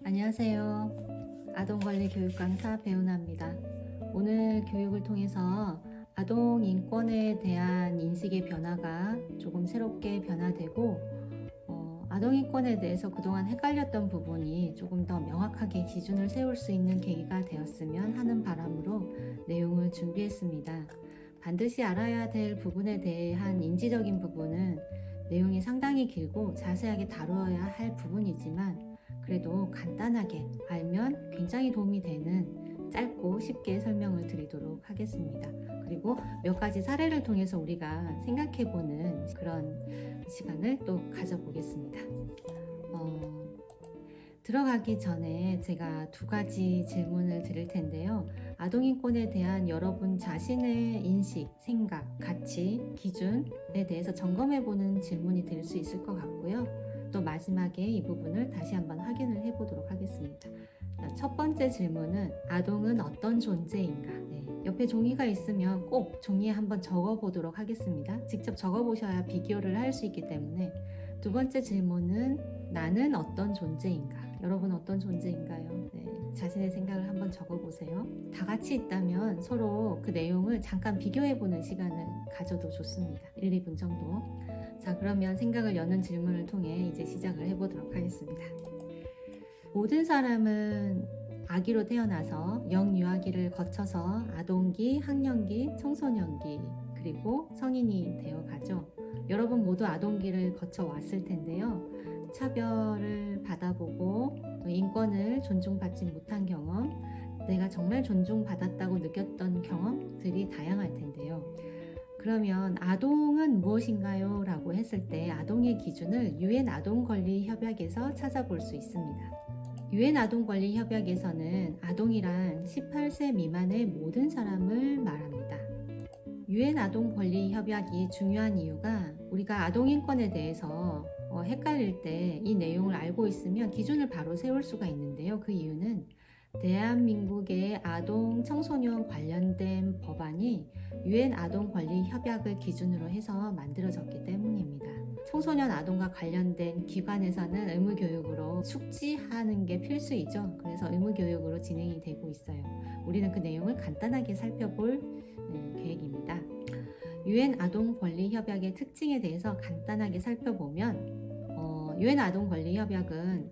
안녕하세요. 아동권리 교육 강사 배우나입니다. 오늘 교육을 통해서 아동 인권에 대한 인식의 변화가 조금 새롭게 변화되고 아동 인권에 대해서 그동안 헷갈렸던 부분이 조금 더 명확하게 기준을 세울 수 있는 계기가 되었으면 하는 바람으로 내용을 준비했습니다. 반드시 알아야 될 부분에 대한 인지적인 부분은 내용이 상당히 길고 자세하게 다루어야 할 부분이지만 그래도 간단하게 알면 굉장히 도움이 되는 짧고 쉽게 설명을 드리도록 하겠습니다. 그리고 몇 가지 사례를 통해서 우리가 생각해보는 그런 시간을 또 가져보겠습니다. 들어가기 전에 제가 두 가지 질문을 드릴 텐데요. 아동인권에 대한 여러분 자신의 인식, 생각, 가치, 기준에 대해서 점검해보는 질문이 될 수 있을 것 같고요. 또 마지막에 이 부분을 다시 한번 확인을 해보도록 하겠습니다. 첫 번째 질문은 아동은 어떤 존재인가? 옆에 종이가 있으면 꼭 종이에 한번 적어보도록 하겠습니다. 직접 적어보셔야 비교를 할 수 있기 때문에. 두 번째 질문은 나는 어떤 존재인가? 여러분 어떤 존재인가요? 자신의 생각을 한번 적어보세요. 다 같이 있다면 서로 그 내용을 잠깐 비교해보는 시간을 가져도 좋습니다. 1, 2분 정도. 자, 그러면 생각을 여는 질문을 통해 이제 시작을 해보도록 하겠습니다. 모든 사람은 아기로 태어나서 영유아기를 거쳐서 아동기, 학령기, 청소년기, 그리고 성인이 되어 가죠. 여러분 모두 아동기를 거쳐 왔을 텐데요. 차별을 받아보고 인권을 존중받지 못한 경험, 내가 정말 존중받았다고 느꼈던 경험들이 다양할 텐데요. 그러면 아동은 무엇인가요? 라고 했을 때 아동의 기준을 유엔 아동권리협약에서 찾아볼 수 있습니다. 유엔 아동권리협약에서는 아동이란 18세 미만의 모든 사람을 말합니다. 유엔 아동권리협약이 중요한 이유가 우리가 아동인권에 대해서 헷갈릴 때 이 내용을 알고 있으면 기준을 바로 세울 수가 있는데요. 그 이유는 대한민국의 아동, 청소년 관련된 법안이 유엔 아동권리협약을 기준으로 해서 만들어졌기 때문입니다. 청소년 아동과 관련된 기관에서는 의무교육으로 숙지하는 게 필수이죠. 그래서 의무교육으로 진행이 되고 있어요. 우리는 그 내용을 간단하게 살펴볼 계획입니다. 유엔 아동권리협약의 특징에 대해서 간단하게 살펴보면 유엔 아동권리협약은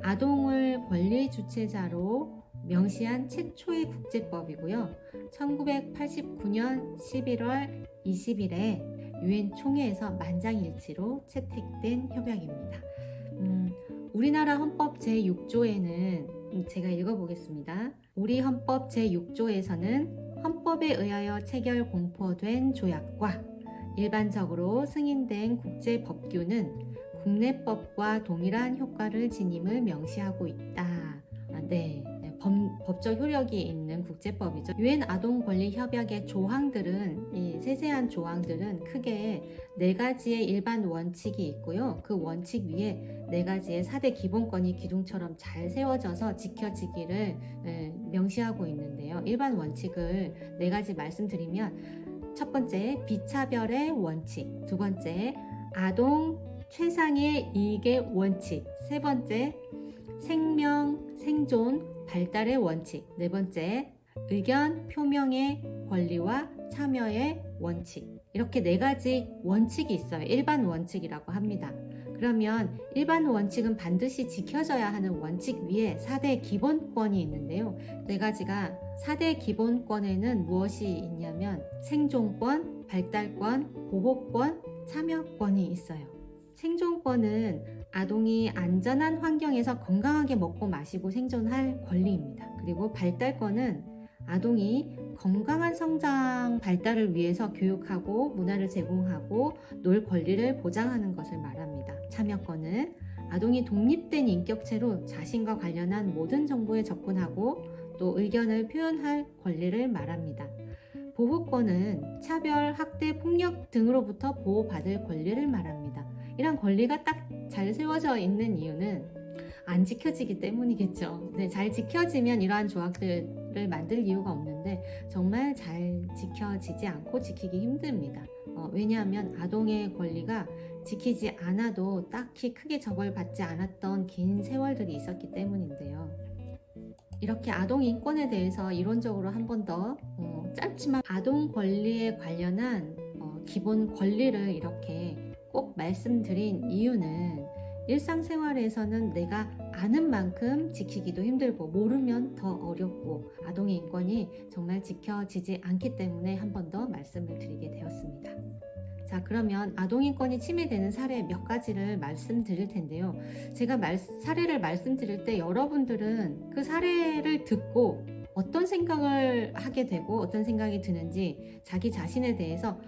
아동을 권리 주체자로 명시한 최초의 국제법이고요. 1989년 11월 20일에 유엔 총회에서 만장일치로 채택된 협약입니다. 우리나라 헌법 제6조에는 제가 읽어보겠습니다. 우리 헌법 제6조에서는 헌법에 의하여 체결 공포된 조약과 일반적으로 승인된 국제법규는 국내법과 동일한 효과를 지님을 명시하고 있다. 법적 효력이 있는 국제법이죠. 유엔 아동권리협약의 조항들은, 이 세세한 조항들은 크게 4가지의 일반 원칙이 있고요. 그 원칙 위에 4가지의 4대 기본권이 기둥처럼 잘 세워져서 지켜지기를 명시하고 있는데요. 일반 원칙을 4가지 말씀드리면, 첫 번째, 비차별의 원칙. 두 번째, 아동 최상의 이익의 원칙. 세 번째, 생명, 생존, 발달의 원칙. 네 번째, 의견 표명의 권리와 참여의 원칙. 이렇게 4가지 원칙이 있어요. 일반 원칙이라고 합니다. 그러면 일반 원칙은 반드시 지켜져야 하는 원칙 위에 4대 기본권이 있는데요. 4가지가 4대 기본권에는 무엇이 있냐면 생존권, 발달권, 보호권, 참여권이 있어요. 생존권은 아동이 안전한 환경에서 건강하게 먹고 마시고 생존할 권리입니다. 그리고 발달권은 아동이 건강한 성장 발달을 위해서 교육하고 문화를 제공하고 놀 권리를 보장하는 것을 말합니다. 참여권은 아동이 독립된 인격체로 자신과 관련한 모든 정보에 접근하고 또 의견을 표현할 권리를 말합니다. 보호권은 차별, 학대, 폭력 등으로부터 보호받을 권리를 말합니다. 이런 권리가 딱 잘 세워져 있는 이유는 안 지켜지기 때문이겠죠. 잘 지켜지면 이러한 조항들을 만들 이유가 없는데 정말 잘 지켜지지 않고 지키기 힘듭니다. 왜냐하면 아동의 권리가 지키지 않아도 딱히 크게 처벌받지 않았던 긴 세월들이 있었기 때문인데요. 이렇게 아동 인권에 대해서 이론적으로 한 번 더 짧지만 아동 권리에 관련한 기본 권리를 이렇게 꼭 말씀드린 이유는 일상생활에서는 내가 아는 만큼 지키기도 힘들고 모르면 더 어렵고 아동의 인권이 정말 지켜지지 않기 때문에 한 번 더 말씀을 드리게 되었습니다. 자, 그러면 아동인권이 침해되는 사례 몇 가지를 말씀드릴 텐데요. 제가 사례를 말씀드릴 때 여러분들은 그 사례를 듣고 어떤 생각을 하게 되고 어떤 생각이 드는지 자기 자신에 대해서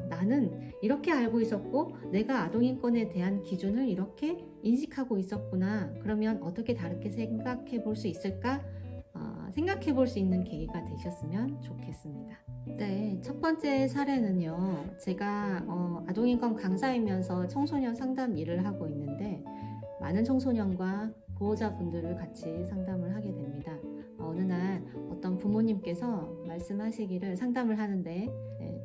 나는 이렇게 알고 있었고 내가 아동인권에 대한 기준을 이렇게 인식하고 있었구나. 그러면 어떻게 다르게 생각해 볼 수 있을까? 생각해 볼 수 있는 계기가 되셨으면 좋겠습니다. 네, 첫 번째 사례는요. 제가 아동인권 강사이면서 청소년 상담 일을 하고 있는데 많은 청소년과 보호자분들을 같이 상담을 하게 됩니다. 어느 날 어떤 부모님께서 말씀하시기를 상담을 하는데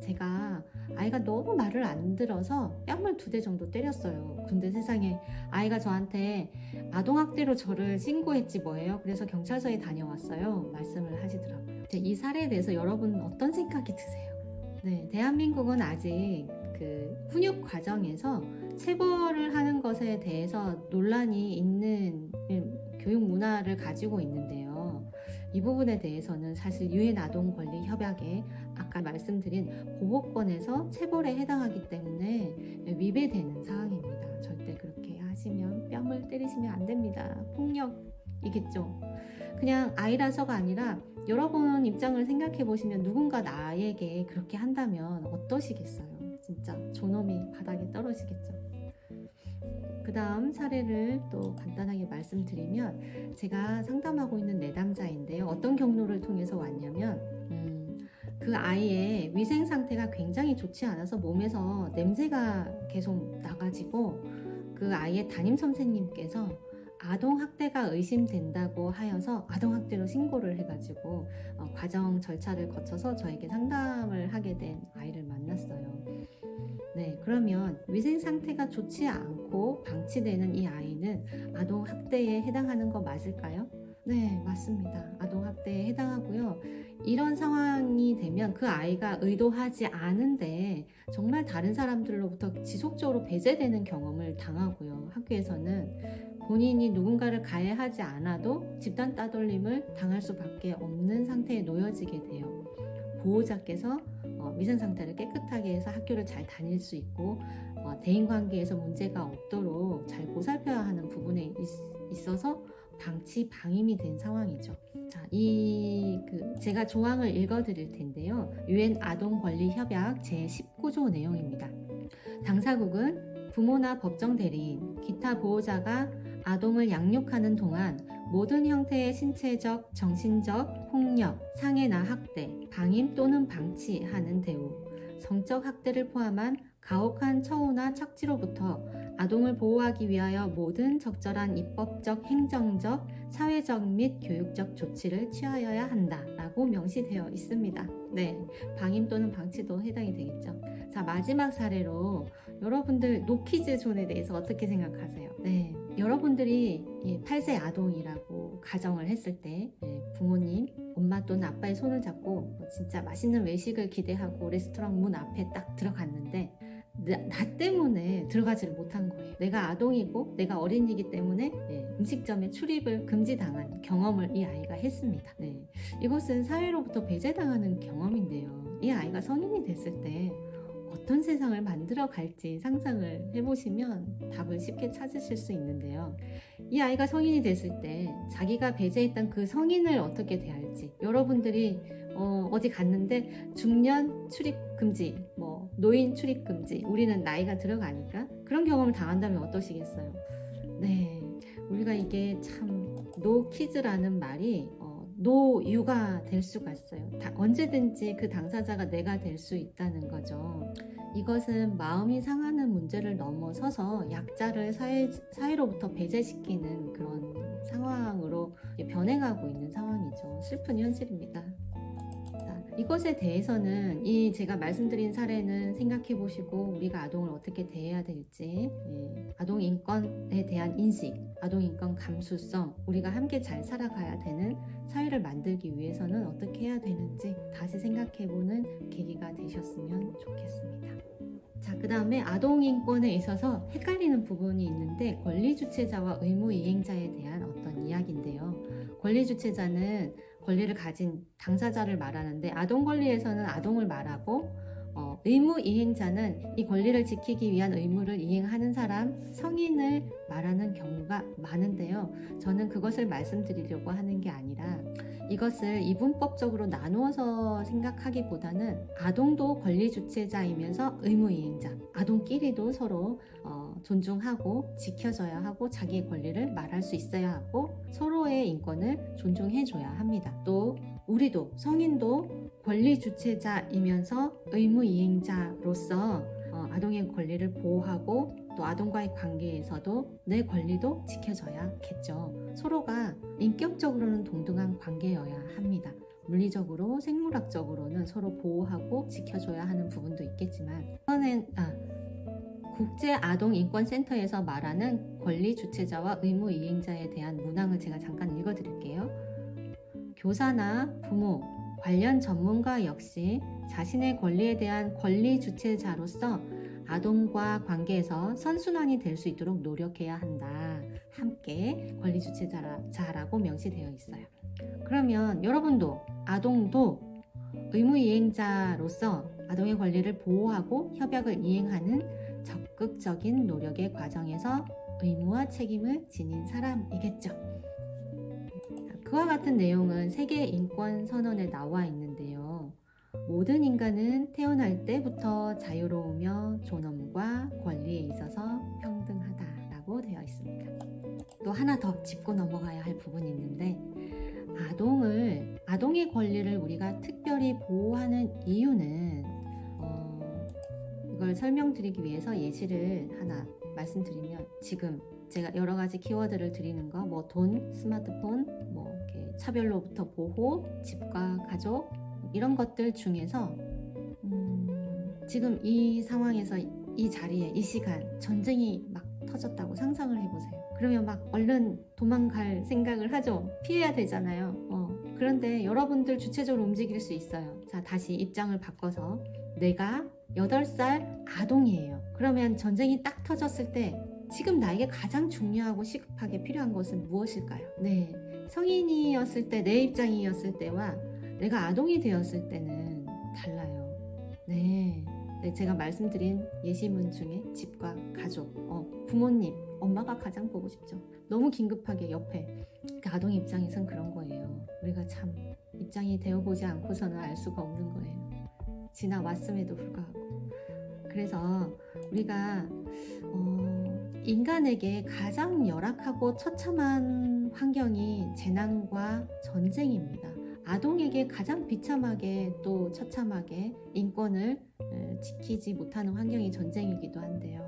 제가 아이가 너무 말을 안 들어서 뺨을 2대 정도 때렸어요. 근데 세상에 아이가 저한테 아동학대로 저를 신고했지 뭐예요. 그래서 경찰서에 다녀왔어요. 말씀을 하시더라고요. 이 사례에 대해서 여러분 어떤 생각이 드세요? 네, 대한민국은 아직 그 훈육 과정에서 체벌을 하는 것에 대해서 논란이 있는 교육 문화를 가지고 있는데요. 이 부분에 대해서는 사실 유엔 아동 권리 협약에 아까 말씀드린 보호권에서 체벌에 해당하기 때문에 위배되는 사항입니다. 절대 그렇게 하시면 뺨을 때리시면 안 됩니다. 폭력이겠죠. 그냥 아이라서가 아니라 여러분 입장을 생각해 보시면 누군가 나에게 그렇게 한다면 어떠시겠어요? 진짜 존엄이 바닥에 떨어지겠죠. 그 다음 사례를 또 간단하게 말씀드리면 제가 상담하고 있는 내담자인데요. 어떤 경로를 통해서 왔냐면 그 아이의 위생 상태가 굉장히 좋지 않아서 몸에서 냄새가 계속 나가지고 그 아이의 담임 선생님께서 아동학대가 의심된다고 하여서 아동학대로 신고를 해가지고 과정 절차를 거쳐서 저에게 상담을 하게 된 아이를 만났어요. 네, 그러면 위생 상태가 좋지 않고 방치되는 이 아이는 아동학대에 해당하는 거 맞을까요? 네, 맞습니다. 아동학대에 해당하고요. 이런 상황이 되면 그 아이가 의도하지 않은데 정말 다른 사람들로부터 지속적으로 배제되는 경험을 당하고요. 학교에서는 본인이 누군가를 가해하지 않아도 집단 따돌림을 당할 수밖에 없는 상태에 놓여지게 돼요. 보호자께서 위생 상태를 깨끗하게 해서 학교를 잘 다닐 수 있고 대인관계에서 문제가 없도록 잘 보살펴야 하는 부분에 있어서 방임이 된 상황이죠. 자, 제가 조항을 읽어드릴 텐데요. 유엔 아동 권리 협약 제19조 내용입니다. 당사국은 부모나 법정 대리인, 기타 보호자가 아동을 양육하는 동안 모든 형태의 신체적, 정신적, 폭력, 상해나 학대, 방임 또는 방치하는 대우, 성적 학대를 포함한 가혹한 처우나 착취로부터 아동을 보호하기 위하여 모든 적절한 입법적, 행정적, 사회적 및 교육적 조치를 취하여야 한다라고 명시되어 있습니다. 네, 방임 또는 방치도 해당이 되겠죠. 자, 마지막 사례로 여러분들 노키즈 존에 대해서 어떻게 생각하세요? 네, 여러분들이 8세 아동이라고 가정을 했을 때 부모님, 엄마 또는 아빠의 손을 잡고 진짜 맛있는 외식을 기대하고 레스토랑 문 앞에 딱 들어갔는데 나 때문에 들어가지를 못한 거예요. 내가 아동이고 내가 어린이기 때문에 음식점에 출입을 금지당한 경험을 이 아이가 했습니다. 네, 이것은 사회로부터 배제당하는 경험인데요. 이 아이가 성인이 됐을 때 어떤 세상을 만들어 갈지 상상을 해보시면 답을 쉽게 찾으실 수 있는데요. 이 아이가 성인이 됐을 때 자기가 배제했던 그 성인을 어떻게 대할지, 여러분들이 어디 갔는데 중년 출입 금지, 노인 출입 금지, 우리는 나이가 들어가니까 그런 경험을 당한다면 어떠시겠어요? 네, 우리가 이게 참 노키즈라는 말이 노유가 될 수가 있어요. 언제든지 그 당사자가 내가 될 수 있다는 거죠. 이것은 마음이 상하는 문제를 넘어서서 약자를 사회로부터 배제시키는 그런 상황으로 변해가고 있는 상황이죠. 슬픈 현실입니다. 자, 이것에 대해서는 제가 말씀드린 사례는 생각해 보시고 우리가 아동을 어떻게 대해야 될지, 아동 인권에 대한 인식, 아동 인권 감수성, 우리가 함께 잘 살아가야 되는 사회를 만들기 위해서는 어떻게 해야 되는지 다시 생각해 보는 계기가 되셨으면 좋겠습니다. 자, 그 다음에 아동 인권에 있어서 헷갈리는 부분이 있는데, 권리 주체자와 의무 이행자에 대한 어떤 이야기인데요. 권리 주체자는 권리를 가진 당사자를 말하는데, 아동 권리에서는 아동을 말하고, 의무 이행자는 이 권리를 지키기 위한 의무를 이행하는 사람, 성인을 말하는 경우가 많은데요. 저는 그것을 말씀드리려고 하는 게 아니라, 이것을 이분법적으로 나누어서 생각하기보다는 아동도 권리 주체자이면서 의무 이행자, 아동끼리도 서로 존중하고 지켜줘야 하고 자기의 권리를 말할 수 있어야 하고 서로의 인권을 존중해줘야 합니다. 또 우리도 성인도 권리 주체자이면서 의무 이행자로서 아동의 권리를 보호하고 또 아동과의 관계에서도 내 권리도 지켜줘야겠죠. 서로가 인격적으로는 동등한 관계여야 합니다. 물리적으로, 생물학적으로는 서로 보호하고 지켜줘야 하는 부분도 있겠지만, 이번엔 국제아동인권센터에서 말하는 권리 주체자와 의무 이행자에 대한 문항을 제가 잠깐 읽어드릴게요. 교사나 부모, 관련 전문가 역시 자신의 권리에 대한 권리 주체자로서 아동과 관계에서 선순환이 될 수 있도록 노력해야 한다. 함께 권리 주체자라고 명시되어 있어요. 그러면 여러분도, 아동도 의무 이행자로서 아동의 권리를 보호하고 협약을 이행하는 적극적인 노력의 과정에서 의무와 책임을 지닌 사람이겠죠. 그와 같은 내용은 세계 인권 선언에 나와 있는데요. 모든 인간은 태어날 때부터 자유로우며 존엄과 권리에 있어서 평등하다라고 되어 있습니다. 또 하나 더 짚고 넘어가야 할 부분이 있는데, 아동의 권리를 우리가 특별히 보호하는 이유는 이걸 설명드리기 위해서 예시를 하나 말씀드리면, 지금 제가 여러 가지 키워드를 드리는 거, 뭐 돈, 스마트폰, 뭐 이렇게 차별로부터 보호, 집과 가족, 이런 것들 중에서 지금 이 상황에서 이 자리에 이 시간 전쟁이 막 터졌다고 상상을 해보세요. 그러면 막 얼른 도망갈 생각을 하죠. 피해야 되잖아요. 그런데 여러분들 주체적으로 움직일 수 있어요. 자, 다시 입장을 바꿔서 내가 8살 아동이에요. 그러면 전쟁이 딱 터졌을 때 지금 나에게 가장 중요하고 시급하게 필요한 것은 무엇일까요? 네, 성인이었을 때, 내 입장이었을 때와 내가 아동이 되었을 때는 달라요. 네, 제가 말씀드린 예시문 중에 집과 가족, 부모님, 엄마가 가장 보고 싶죠. 너무 긴급하게 옆에. 아동 입장에선 그런 거예요. 우리가 참 입장이 되어보지 않고서는 알 수가 없는 거예요. 지나왔음에도 불구하고. 그래서 우리가 인간에게 가장 열악하고 처참한 환경이 재난과 전쟁입니다. 아동에게 가장 비참하게 또 처참하게 인권을 지키지 못하는 환경이 전쟁이기도 한데요.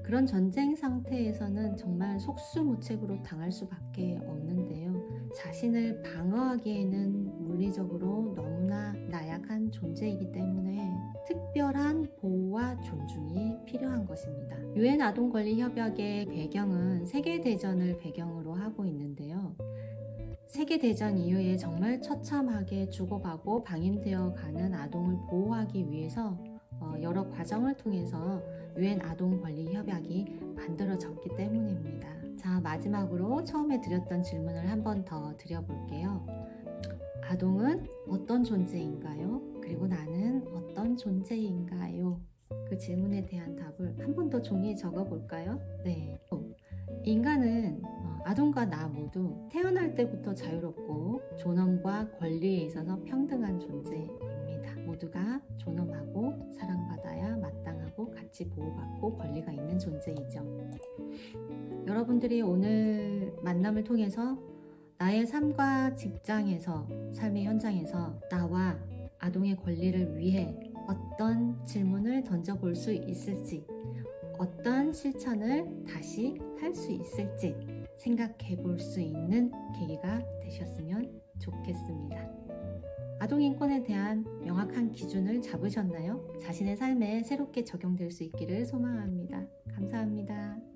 그런 전쟁 상태에서는 정말 속수무책으로 당할 수밖에 없는데요. 자신을 방어하기에는 물리적으로 너무나 나약한 존재이기 때문에 특별한 보호와 존중이 필요한 것입니다. 유엔 아동권리협약의 배경은 세계대전을 배경으로 하고 있는데요. 세계대전 이후에 정말 처참하게 죽어가고 방임되어 가는 아동을 보호하기 위해서 여러 과정을 통해서 유엔 아동권리협약이 만들어졌기 때문입니다. 자, 마지막으로 처음에 드렸던 질문을 한 번 더 드려볼게요. 아동은 어떤 존재인가요? 그리고 나는 어떤 존재인가요? 그 질문에 대한 답을 한 번 더 종이에 적어볼까요? 네. 인간은 아동과 나 모두 태어날 때부터 자유롭고 존엄과 권리에 있어서 평등한 존재입니다. 모두가 존엄하고 사랑받아야 마땅하고 같이 보호받고 권리가 있는 존재이죠. 여러분들이 오늘 만남을 통해서 나의 삶과 직장에서, 삶의 현장에서 나와 아동의 권리를 위해 어떤 질문을 던져볼 수 있을지, 어떤 실천을 다시 할 수 있을지 생각해 볼 수 있는 계기가 되셨으면 좋겠습니다. 아동인권에 대한 명확한 기준을 잡으셨나요? 자신의 삶에 새롭게 적용될 수 있기를 소망합니다. 감사합니다.